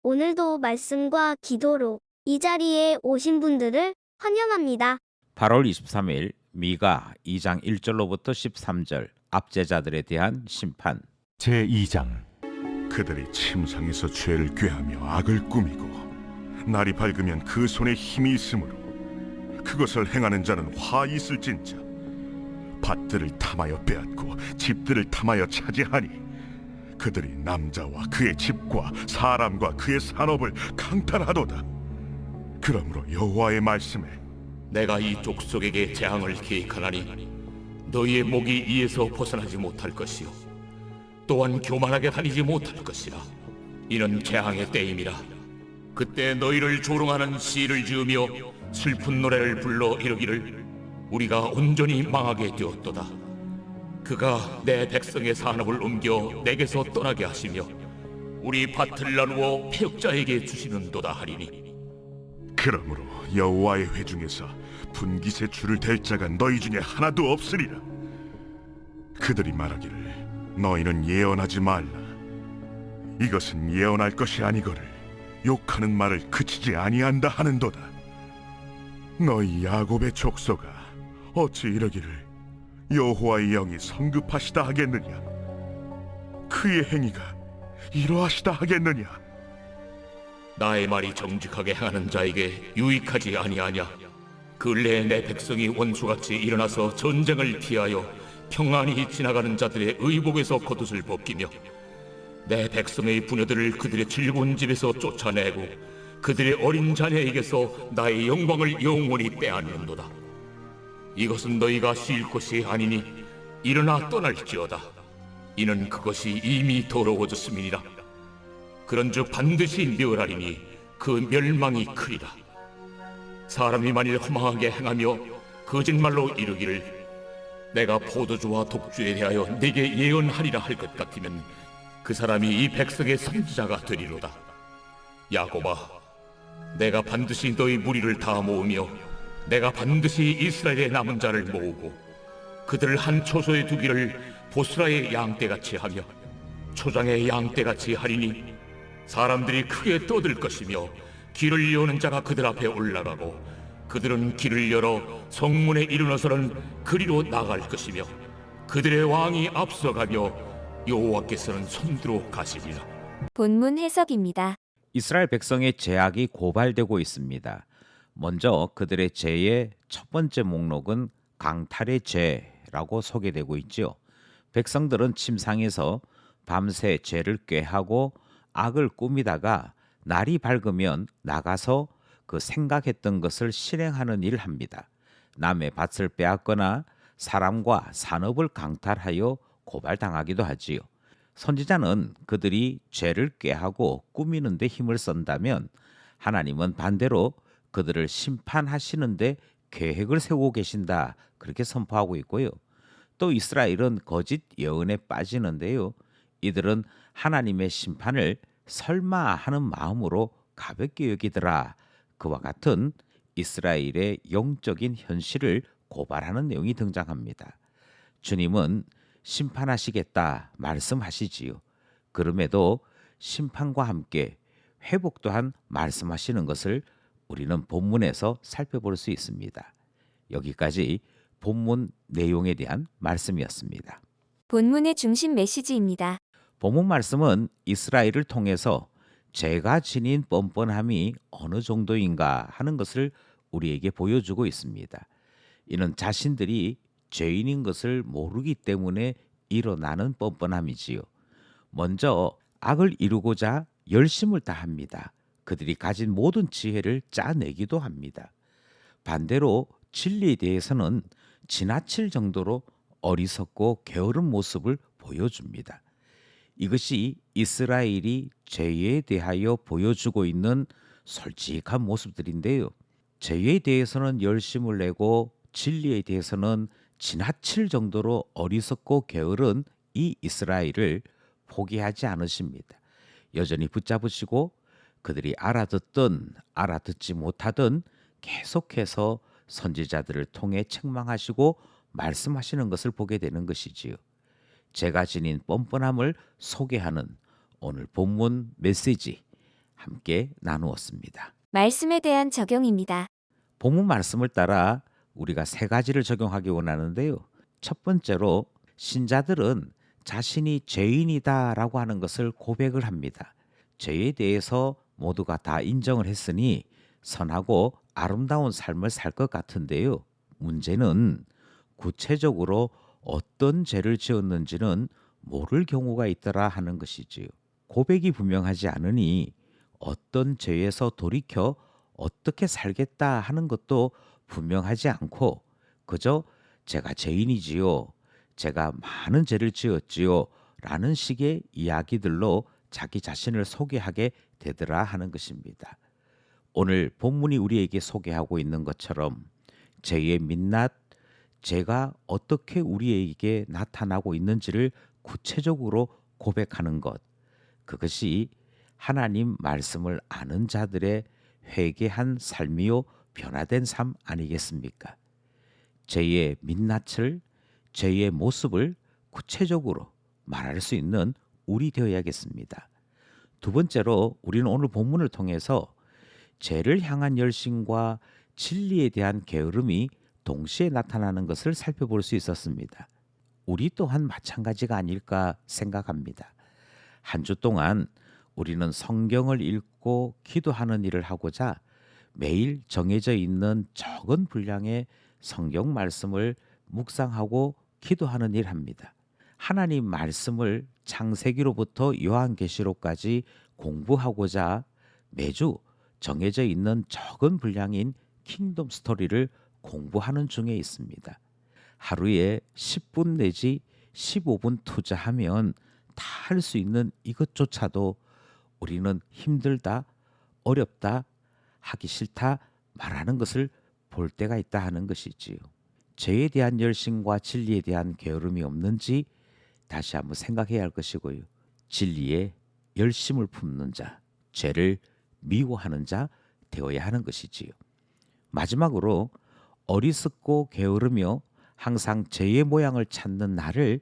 오늘도 말씀과 기도로 이 자리에 오신 분들을 환영합니다. 8월 23일 미가 2장 1절로부터 13절 압제자들에 대한 심판. 제2장. 그들이 침상에서 죄를 꾀하며 악을 꾸미고 날이 밝으면 그 손에 힘이 있으므로 그것을 행하는 자는 화 있을진저. 밭들을 탐하여 빼앗고 집들을 탐하여 차지하니 그들이 남자와 그의 집과 사람과 그의 산업을 강탈하도다. 그러므로 여호와의 말씀에 내가 이 족속에게 재앙을 계획하나니 너희의 목이 이에서 벗어나지 못할 것이요 또한 교만하게 다니지 못할 것이라. 이는 재앙의 때임이라. 그때 너희를 조롱하는 시를 지으며 슬픈 노래를 불러 이르기를 우리가 온전히 망하게 되었도다. 그가 내 백성의 산업을 옮겨 내게서 떠나게 하시며 우리 밭을 나누어 패역자에게 주시는도다 하리니. 그러므로 여호와의 회중에서 분깃의 줄을 댈 자가 너희 중에 하나도 없으리라. 그들이 말하기를 너희는 예언하지 말라. 이것은 예언할 것이 아니거늘 욕하는 말을 그치지 아니한다 하는도다. 너희 야곱의 족속아, 어찌 이러기를 여호와의 영이 성급하시다 하겠느냐? 그의 행위가 이러하시다 하겠느냐? 나의 말이 정직하게 행하는 자에게 유익하지 아니하냐? 근래에 내 백성이 원수같이 일어나서 전쟁을 피하여 평안히 지나가는 자들의 의복에서 겉옷을 벗기며 내 백성의 부녀들을 그들의 즐거운 집에서 쫓아내고 그들의 어린 자녀에게서 나의 영광을 영원히 빼앗는도다. 이것은 너희가 쉴 곳이 아니니 일어나 떠날지어다. 이는 그것이 이미 더러워졌음이니라. 그런즉 반드시 멸하리니 그 멸망이 크리라. 사람이 만일 허망하게 행하며 거짓말로 이르기를 내가 포도주와 독주에 대하여 네게 예언하리라 할 것 같으면 그 사람이 이 백성의 선지자가 되리로다. 야곱아, 내가 반드시 너희 무리를 다 모으며 내가 반드시 이스라엘의 남은 자를 모으고 그들을 한 초소에 두기를 보스라의 양떼같이 하며 초장의 양떼같이 하리니 사람들이 크게 떠들 것이며 길을 여는 자가 그들 앞에 올라가고 그들은 길을 열어 성문에 이르러서는 그리로 나갈 것이며 그들의 왕이 앞서가며 여호와께서는 손들어 가시리라. 본문 해석입니다. 이스라엘 백성의 죄악이 고발되고 있습니다. 먼저 그들의 죄의 첫 번째 목록은 강탈의 죄라고 소개되고 있죠. 백성들은 침상에서 밤새 죄를 꾀하고 악을 꾸미다가 날이 밝으면 나가서 그 생각했던 것을 실행하는 일을 합니다. 남의 밭을 빼앗거나 사람과 산업을 강탈하여 고발당하기도 하지요. 선지자는 그들이 죄를 꾀하고 꾸미는 데 힘을 쓴다면 하나님은 반대로 그들을 심판하시는데 계획을 세우고 계신다, 그렇게 선포하고 있고요. 또 이스라엘은 거짓 예언에 빠지는데요. 이들은 하나님의 심판을 설마 하는 마음으로 가볍게 여기더라. 그와 같은 이스라엘의 영적인 현실을 고발하는 내용이 등장합니다. 주님은 심판하시겠다 말씀하시지요. 그럼에도 심판과 함께 회복 또한 말씀하시는 것을 우리는 본문에서 살펴볼 수 있습니다. 여기까지 본문 내용에 대한 말씀이었습니다. 본문의 중심 메시지입니다. 본문 말씀은 이스라엘을 통해서 죄가 지닌 뻔뻔함이 어느 정도인가 하는 것을 우리에게 보여주고 있습니다. 이는 자신들이 죄인인 것을 모르기 때문에 일어나는 뻔뻔함이지요. 먼저 악을 이루고자 열심을 다합니다. 그들이 가진 모든 지혜를 짜내기도 합니다. 반대로 진리에 대해서는 지나칠 정도로 어리석고 게으른 모습을 보여줍니다. 이것이 이스라엘이 죄에 대하여 보여주고 있는 솔직한 모습들인데요. 죄에 대해서는 열심을 내고 진리에 대해서는 지나칠 정도로 어리석고 게으른 이 이스라엘을 포기하지 않으십니다. 여전히 붙잡으시고 그들이 알아듣든 알아듣지 못하든 계속해서 선지자들을 통해 책망하시고 말씀하시는 것을 보게 되는 것이지요. 제가 지닌 뻔뻔함을 소개하는 오늘 본문 메시지, 함께 나누었습니다. 말씀에 대한 적용입니다. 본문 말씀을 따라 우리가 세 가지를 적용하기 원하는데요. 첫 번째로 신자들은 자신이 죄인이다라고 하는 것을 고백을 합니다. 죄에 대해서 모두가 다 인정을 했으니 선하고 아름다운 삶을 살 것 같은데요. 문제는 구체적으로 어떤 죄를 지었는지는 모를 경우가 있더라 하는 것이지요. 고백이 분명하지 않으니 어떤 죄에서 돌이켜 어떻게 살겠다 하는 것도 분명하지 않고 그저 제가 죄인이지요. 제가 많은 죄를 지었지요. 라는 식의 이야기들로 자기 자신을 소개하게 되더라 하는 것입니다. 오늘 본문이 우리에게 소개하고 있는 것처럼 죄의 민낯, 죄가 어떻게 우리에게 나타나고 있는지를 구체적으로 고백하는 것, 그것이 하나님 말씀을 아는 자들의 회개한 삶이요 변화된 삶 아니겠습니까? 죄의 민낯을, 죄의 모습을 구체적으로 말할 수 있는 우리 되어야겠습니다. 두 번째로 우리는 오늘 본문을 통해서 죄를 향한 열심과 진리에 대한 게으름이 동시에 나타나는 것을 살펴볼 수 있었습니다. 우리 또한 마찬가지가 아닐까 생각합니다. 한 주 동안 우리는 성경을 읽고 기도하는 일을 하고자 매일 정해져 있는 적은 분량의 성경 말씀을 묵상하고 기도하는 일 합니다. 하나님 말씀을 창세기로부터 요한계시록까지 공부하고자 매주 정해져 있는 적은 분량인 킹덤 스토리를 공부하는 중에 있습니다. 하루에 10분 내지 15분 투자하면 다 할 수 있는 이것조차도 우리는 힘들다, 어렵다, 하기 싫다 말하는 것을 볼 때가 있다 하는 것이지요. 죄에 대한 열심과 진리에 대한 게으름이 없는지 다시 한번 생각해야 할 것이고요. 진리에 열심을 품는 자, 죄를 미워하는 자 되어야 하는 것이지요. 마지막으로 어리석고 게으르며 항상 죄의 모양을 찾는 나를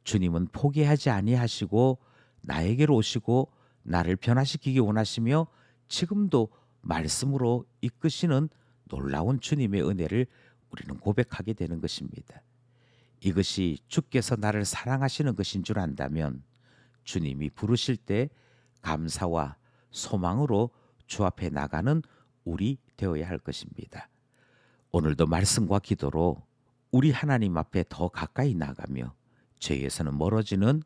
주님은 포기하지 아니하시고 나에게로 오시고 나를 변화시키기 원하시며 지금도 말씀으로 이끄시는 놀라운 주님의 은혜를 우리는 고백하게 되는 것입니다. 이것이 주께서 나를 사랑하시는 것인 줄 안다면 주님이 부르실 때 감사와 소망으로 주 앞에 나가는 우리 되어야 할 것입니다. 오늘도 말씀과 기도로 우리 하나님 앞에 더 가까이 나가며 죄에서는 멀어지는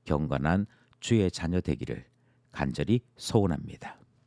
경건한 주의 자녀 되기를 간절히 소원합니다.